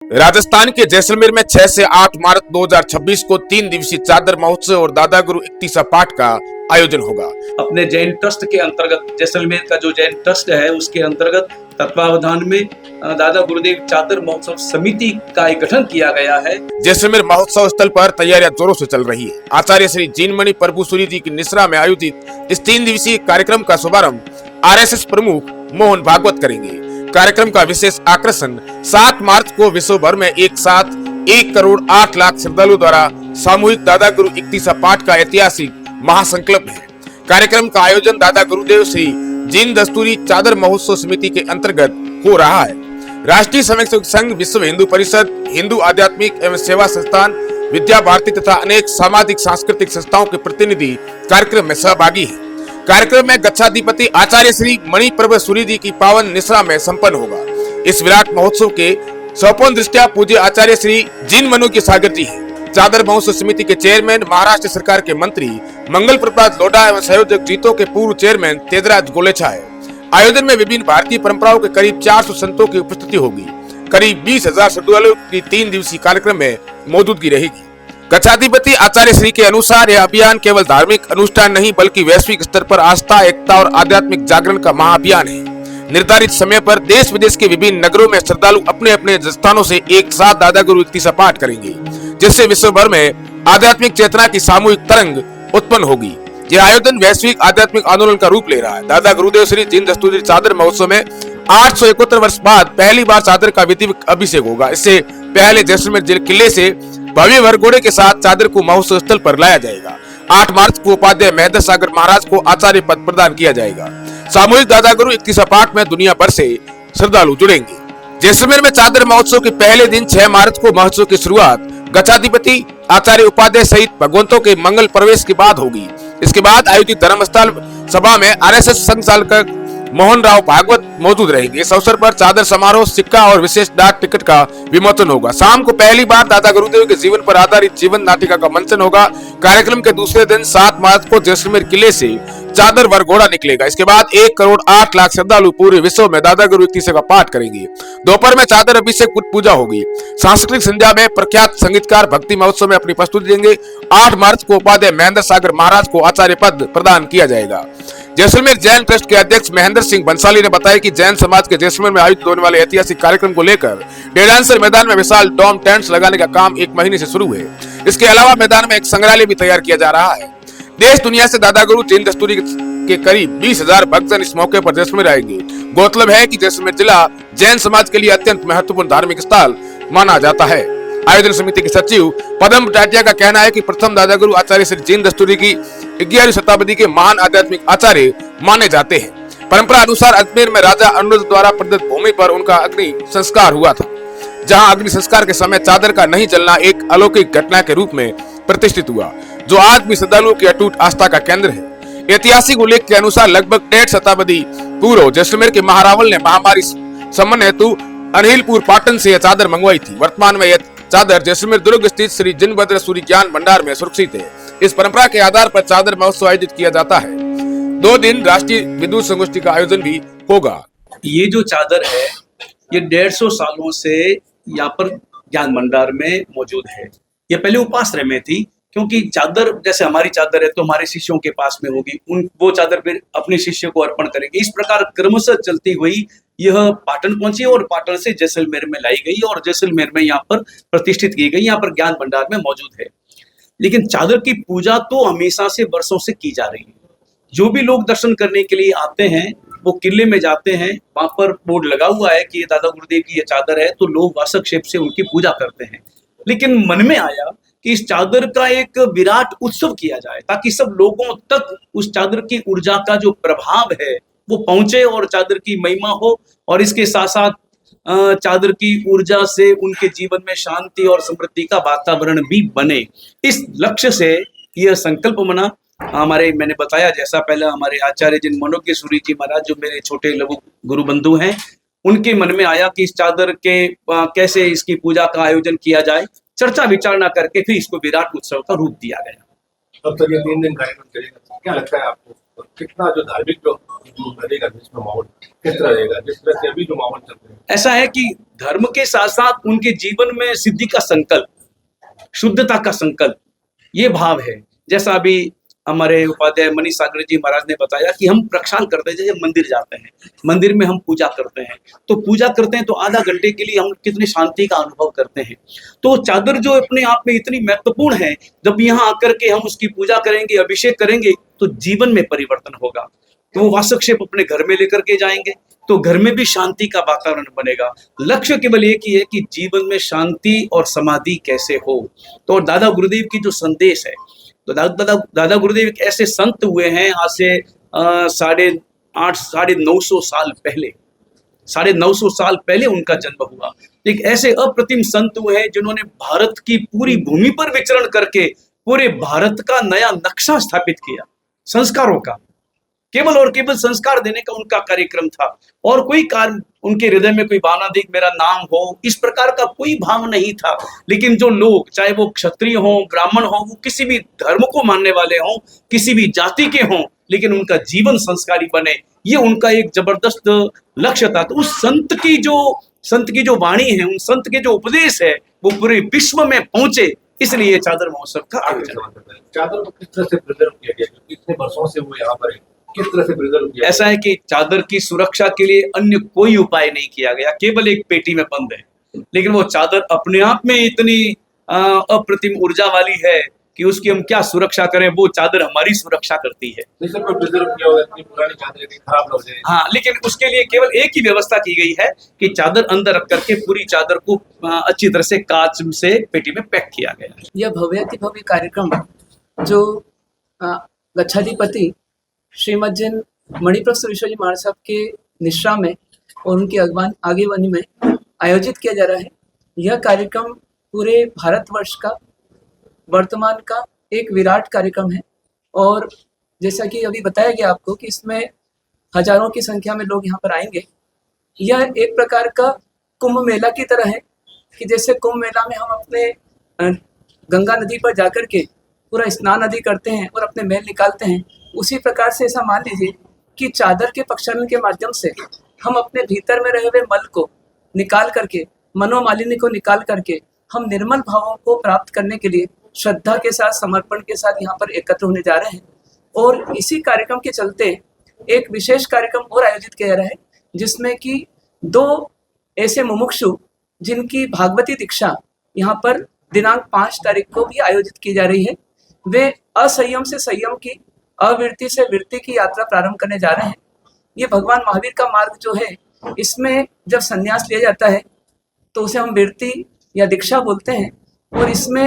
राजस्थान के जैसलमेर में 6 से 8 मार्च 2026 को 3 दिवसीय चादर महोत्सव और दादा गुरु इक्तीसा पाठ का आयोजन होगा। अपने जैन ट्रस्ट के अंतर्गत जैसलमेर का जो जैन ट्रस्ट है उसके अंतर्गत तत्वावधान में दादा गुरुदेव चादर महोत्सव समिति का एक गठन किया गया है। जैसलमेर महोत्सव स्थल पर तैयारियां जोरों से चल रही है। आचार्य श्री जीनमणि प्रभु सूरी जी की निसरा में आयोजित इस 3 दिवसीय कार्यक्रम का शुभारंभ RSS प्रमुख मोहन भागवत करेंगे। कार्यक्रम का विशेष आकर्षण 7 मार्च को विश्व भर में एक साथ 1 करोड़ 8 लाख श्रद्धालुओं द्वारा सामूहिक दादा गुरु इक्तीसा पाठ का ऐतिहासिक महासंकल्प है। कार्यक्रम का आयोजन दादा गुरुदेव श्री जीन दस्तूरी चादर महोत्सव समिति के अंतर्गत हो रहा है। राष्ट्रीय स्वयंसेवक संघ, विश्व हिंदू परिषद, हिंदू आध्यात्मिक एवं सेवा संस्थान, विद्या भारती तथा अनेक सामाजिक सांस्कृतिक संस्थाओं के प्रतिनिधि कार्यक्रम में सहभागी हैं। कार्यक्रम में गच्छाधिपति आचार्य श्री मणि प्रभु सूरी जी की पावन निसरा में संपन्न होगा। इस विराट महोत्सव के सौपन दृष्टया पूज्य आचार्य श्री जीन मनु के सागर जी हैं। चादर महोत्सव समिति के चेयरमैन, महाराष्ट्र सरकार के मंत्री मंगल प्रसाद लोढ़ा एवं संयोजक जीतो के पूर्व चेयरमैन तेजराज गोलेछा है। आयोजन में विभिन्न भारतीय परंपराओं के करीब 400 संतों की उपस्थिति होगी। करीब 20,000 श्रद्धालुओं की 3 दिवसीय कार्यक्रम में मौजूदगी रहेगी। गच्छाधिपति आचार्य श्री के अनुसार यह अभियान केवल धार्मिक अनुष्ठान नहीं बल्कि वैश्विक स्तर पर आस्था, एकता और आध्यात्मिक जागरण का महाअभियान है। निर्धारित समय पर देश विदेश के विभिन्न नगरों में श्रद्धालु अपने अपने स्थानों से एक साथ दादा गुरु इक्तीसा पाठ करेंगे, जिससे विश्व भर में आध्यात्मिक चेतना की सामूहिक तरंग उत्पन्न होगी। यह आयोजन वैश्विक आध्यात्मिक आंदोलन का रूप ले रहा है। दादा गुरुदेव श्री जीन दस्तूरी चादर महोत्सव में 871 वर्ष बाद पहली बार चादर का विधिवत अभिषेक होगा। इससे पहले जैसलमेर किले से भव्य वरघोड़े के साथ चादर को महोत्सव स्थल पर लाया जाएगा। 8 मार्च को उपाध्याय महेंद्र सागर महाराज को आचार्य पद प्रदान किया जाएगा। सामूहिक दादा गुरु इक्तीसा पाठ में दुनिया भर से श्रद्धालु जुड़ेंगे। जैसलमेर में चादर महोत्सव के पहले दिन 6 मार्च को महोत्सव की शुरुआत गच्छाधिपति आचार्य उपाध्याय सहित भगवंतों के मंगल प्रवेश के बाद होगी। इसके बाद आयोजित धर्मस्थल सभा में RSS संचालक मोहन राव भागवत मौजूद रहेंगे। इस अवसर पर चादर समारोह, सिक्का और विशेष डाक टिकट का विमोचन होगा। शाम को पहली बार दादा गुरुदेव के जीवन पर आधारित जीवन नाटिका का मंचन होगा। कार्यक्रम के दूसरे दिन 7 मार्च को जैसलमेर किले से चादर वरघोड़ा निकलेगा। इसके बाद 1 करोड़ 8 लाख श्रद्धालु पूरे विश्व में दादा गुरु इक्तीसा का पाठ करेंगे। दोपहर में चादर अभिषेक पूजा होगी। सांस्कृतिक संध्या में प्रख्यात संगीतकार भक्ति महोत्सव में अपनी प्रस्तुति देंगे। 8 मार्च को उपाध्याय महेंद्र सागर महाराज को आचार्य पद प्रदान किया जाएगा। जैसलमेर जैन ट्रस्ट के अध्यक्ष महेंद्र सिंह बंसाली ने बताया कि जैन समाज के जैसलमेर में आयोजित होने वाले ऐतिहासिक कार्यक्रम को लेकर डेढ़ांसर मैदान में विशाल डोम टेंट्स लगाने का काम 1 महीने से शुरू है। इसके अलावा मैदान में एक संग्रहालय भी तैयार किया जा रहा है। देश दुनिया से दादा गुरु जीन दस्तूरी के करीब 20,000 भक्तजन इस मौके पर जैसलमेर आएंगे। गौरतलब है कि जैसलमेर जिला जैन समाज के लिए अत्यंत महत्वपूर्ण धार्मिक स्थल माना जाता है। आयोजन समिति के सचिव पदम टाटिया का कहना है कि प्रथम दादा गुरु आचार्य श्री जीन दस्तूरी की 11वीं शताब्दी के महान आध्यात्मिक आचार्य माने जाते हैं। परंपरा अनुसार अजमेर में राजा अनुरुद्ध द्वारा प्रदत्त भूमि पर उनका अग्नि संस्कार हुआ था, जहां अग्नि संस्कार के समय चादर का नहीं जलना एक अलौकिक घटना के रूप में प्रतिष्ठित हुआ, जो आज भी श्रद्धालुओं की अटूट आस्था का केंद्र है। ऐतिहासिक उल्लेख के अनुसार लगभग 1.5 शताब्दी पूर्व जैसलमेर के महारावल ने महामारी सम्मान हेतु अनिलपुर पाटन से यह चादर मंगवाई थी। वर्तमान में यह चादर जैसलमेर दुर्ग स्थित श्री जिनभद्र सूरी ज्ञान भंडार में सुरक्षित है। इस परंपरा के आधार पर चादर महोत्सव आयोजित किया जाता है। 2 दिन राष्ट्रीय विद्युत संगोष्ठी का आयोजन भी होगा। ये जो चादर है ये 150 सालों से यहाँ पर ज्ञान भंडार में मौजूद है। ये पहले उपाश्रय में थी, क्योंकि चादर जैसे हमारी चादर है तो हमारे शिष्यों के पास में होगी, वो चादर फिर अपने शिष्य को अर्पण करेंगे। इस प्रकार क्रमशः चलती हुई यह पाटन पहुंची और पाटन से जैसलमेर में लाई गई और जैसलमेर में यहाँ पर प्रतिष्ठित की गई। यहाँ पर ज्ञान भंडार में मौजूद है। लेकिन चादर की पूजा तो हमेशा से वर्षों से की जा रही है। जो भी लोग दर्शन करने के लिए आते हैं वो किले में जाते हैं, वहां पर बोर्ड लगा हुआ है कि ये दादा गुरुदेव की ये चादर है, तो लोग वासक्षेप से उनकी पूजा करते हैं। लेकिन मन में आया कि इस चादर का एक विराट उत्सव किया जाए, ताकि सब लोगों तक उस चादर की ऊर्जा का जो प्रभाव है वो पहुंचे और चादर की महिमा हो, और इसके साथ साथ चादर की ऊर्जा से उनके जीवन में शांति और समृद्धि का वातावरण भी बने। इस लक्ष्य से यह संकल्प बना। मैंने बताया जैसा पहले हमारे आचार्य जिन मनोज्ञ सूरी जी महाराज, जो मेरे छोटे लघु गुरु बंधु हैं, उनके मन में आया कि इस चादर के कैसे इसकी पूजा का आयोजन किया जाए। चर्चा विचारणा करके फिर इसको विराट उत्सव का रूप दिया गया। अब तक ये 3 दिन कार्यक्रम चलेगा, क्या लगता है आपको? तो कितना जो धार्मिक जो रहेगा जिसमें माहौल किस तरह रहेगा, जिस तरह से अभी जो माहौल चल रहा है। ऐसा है कि धर्म के साथ साथ उनके जीवन में सिद्धि का संकल्प, शुद्धता का संकल्प, ये भाव है। जैसा अभी हमारे उपाध्याय मनीष सागर जी महाराज ने बताया कि हम प्रक्षाल करते हैं, जैसे मंदिर जाते हैं, मंदिर में हम पूजा करते हैं, तो पूजा करते हैं तो आधा घंटे के लिए हम कितनी शांति का अनुभव करते हैं। तो चादर जो अपने आप में इतनी महत्वपूर्ण है, जब यहाँ आकर के हम उसकी पूजा करेंगे, अभिषेक करेंगे, तो जीवन में परिवर्तन होगा। तो वो वास्तुक्षेप अपने घर में लेकर के जाएंगे तो घर में भी शांति का वातावरण बनेगा। लक्ष्य केवल एक ही है कि जीवन में शांति और समाधि कैसे हो। तो दादा गुरुदेव की जो संदेश है, तो दादा गुरुदेव एक ऐसे संत हुए हैं आज से 950 साल पहले, 950 साल पहले उनका जन्म हुआ। एक ऐसे अप्रतिम संत हुए हैं जिन्होंने भारत की पूरी भूमि पर विचरण करके पूरे भारत का नया नक्शा स्थापित किया, संस्कारों का, केवल और केवल संस्कार देने का उनका कार्यक्रम था। और कोई कार्य उनके हृदय में कोई भावना दी मेरा नाम हो, इस प्रकार का कोई भाव नहीं था। लेकिन जो लोग, चाहे वो क्षत्रिय हों, ब्राह्मण हों, वो किसी भी धर्म को मानने वाले हों, किसी भी जाति के हों, लेकिन उनका जीवन संस्कारी बने, ये उनका एक जबरदस्त लक्ष्य था। तो उस संत की जो वाणी है, उन संत के जो उपदेश है, वो पूरे विश्व में पहुंचे, इसलिए चादर महोत्सव का आयोजन है। चादर को किस तरह से प्रिजर्व किया गया, क्योंकि इतने वर्षों से वो यहाँ पर है, किस तरह से प्रिजर्व किया? ऐसा है कि चादर की सुरक्षा के लिए अन्य कोई उपाय नहीं किया गया, केवल एक पेटी में बंद है। लेकिन वो चादर अपने आप में इतनी अप्रतिम ऊर्जा वाली है कि उसकी हम क्या सुरक्षा करें, वो चादर हमारी सुरक्षा करती है। जैसे कोई प्रिजर्व किया होगा, इतनी पुरानी चादर इतनी खराब ना हो जाए। हाँ, लेकिन उसके लिए केवल एक ही व्यवस्था की गई है कि चादर अंदर रख करके पूरी चादर को अच्छी तरह से कांच से पेटी में पैक किया गया है। यह भव्यातिभव्य कार्यक्रम जो गच्छाधिपति श्रीमज्जन मणिप्रसन्न विश्वजी महाराज साहब के निश्रा में और उनकी आगेवानी में आयोजित किया जा रहा है, यह कार्यक्रम पूरे भारतवर्ष का वर्तमान का एक विराट कार्यक्रम है। और जैसा कि अभी बताया गया आपको कि इसमें हजारों की संख्या में लोग यहाँ पर आएंगे। यह एक प्रकार का कुंभ मेला की तरह है कि जैसे कुंभ मेला में हम अपने गंगा नदी पर जाकर के पूरा स्नान आदि करते हैं और अपने मैल निकालते हैं, उसी प्रकार से ऐसा मान लीजिए कि चादर के प्रक्षालन के माध्यम से हम अपने भीतर में रहे हुए मल को निकाल करके, मनोमालिन्य को निकाल करके हम निर्मल भावों को प्राप्त करने के लिए श्रद्धा के साथ, समर्पण के साथ यहाँ पर एकत्र होने जा रहे हैं। और इसी कार्यक्रम के चलते एक विशेष कार्यक्रम और आयोजित किया जा रहा है, जिसमें कि 2 ऐसे मुमुक्षु जिनकी भागवती दीक्षा यहाँ पर दिनांक 5 तारीख को भी आयोजित की जा रही है, वे असंयम से संयम की, अवृत्ति से वृत्ति की यात्रा प्रारंभ करने जा रहे हैं। ये भगवान महावीर का मार्ग जो है, इसमें जब संन्यास लिया जाता है तो उसे हम वृत्ति या दीक्षा बोलते हैं। और इसमें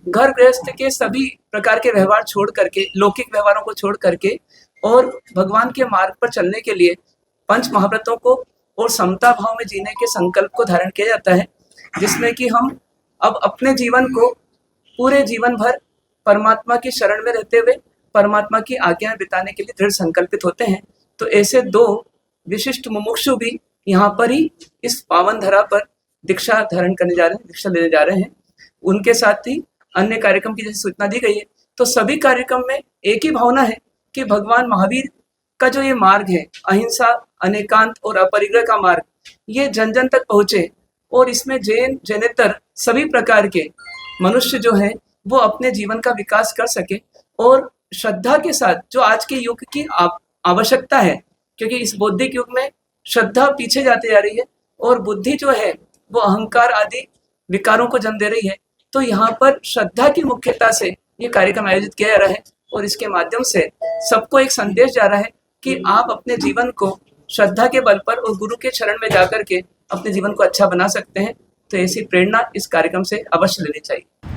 घर गृहस्थ के सभी प्रकार के व्यवहार छोड़ करके, लौकिक व्यवहारों को छोड़ करके और भगवान के मार्ग पर चलने के लिए पंच महाव्रतों को और समता भाव में जीने के संकल्प को धारण किया जाता है, जिसमें कि हम अब अपने जीवन को पूरे जीवन भर परमात्मा की शरण में रहते हुए परमात्मा की आज्ञाएं बिताने के लिए दृढ़ संकल्पित होते हैं। तो ऐसे 2 विशिष्ट मुमुक्षु भी यहाँ पर ही इस पावन धरा पर दीक्षा धारण करने जा रहे हैं, दीक्षा लेने जा रहे हैं। उनके साथ ही अन्य कार्यक्रम की जैसे सूचना दी गई है, तो सभी कार्यक्रम में एक ही भावना है कि भगवान महावीर का जो ये मार्ग है, अहिंसा, अनेकांत और अपरिग्रह का मार्ग, ये जन जन तक पहुंचे और इसमें जैन, जैनेतर सभी प्रकार के मनुष्य जो हैं वो अपने जीवन का विकास कर सके। और श्रद्धा के साथ, जो आज के युग की आवश्यकता है, क्योंकि इस बौद्धिक युग में श्रद्धा पीछे जाती जा रही है और बुद्धि जो है वो अहंकार आदि विकारों को जन्म दे रही है। तो यहाँ पर श्रद्धा की मुख्यता से ये कार्यक्रम आयोजित किया जा रहा है और इसके माध्यम से सबको एक संदेश जा रहा है कि आप अपने जीवन को श्रद्धा के बल पर और गुरु के शरण में जाकर के अपने जीवन को अच्छा बना सकते हैं। तो ऐसी प्रेरणा इस कार्यक्रम से अवश्य लेनी चाहिए।